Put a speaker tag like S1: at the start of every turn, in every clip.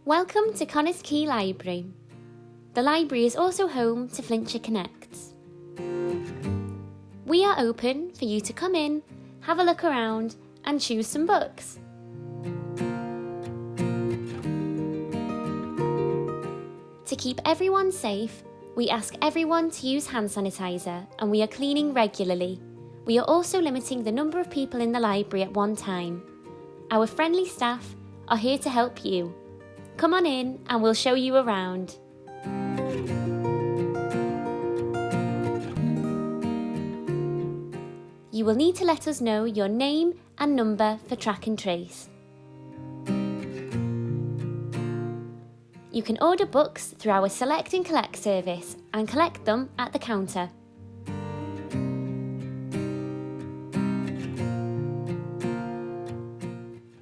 S1: Welcome to Connah's Quay Library. The library is also home to Flintshire Connects. We are open for you to come in, have a look around and choose some books. To keep everyone safe, we ask everyone to use hand sanitizer and we are cleaning regularly. We are also limiting the number of people in the library at one time. Our friendly staff are here to help you. Come on in and we'll show you around. You will need to let us know your name and number for track and trace. You can order books through our Select and Collect service and collect them at the counter.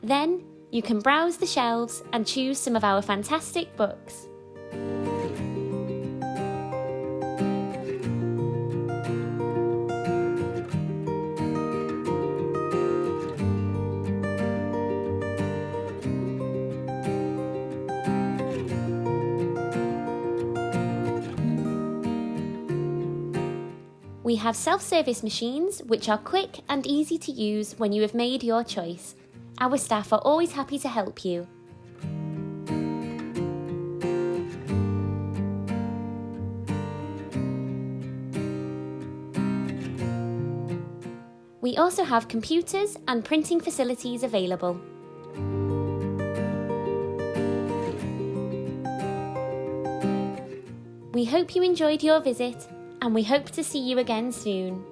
S1: Then, you can browse the shelves and choose some of our fantastic books. We have self-service machines which are quick and easy to use when you have made your choice. Our staff are always happy to help you. We also have computers and printing facilities available. We hope you enjoyed your visit and we hope to see you again soon.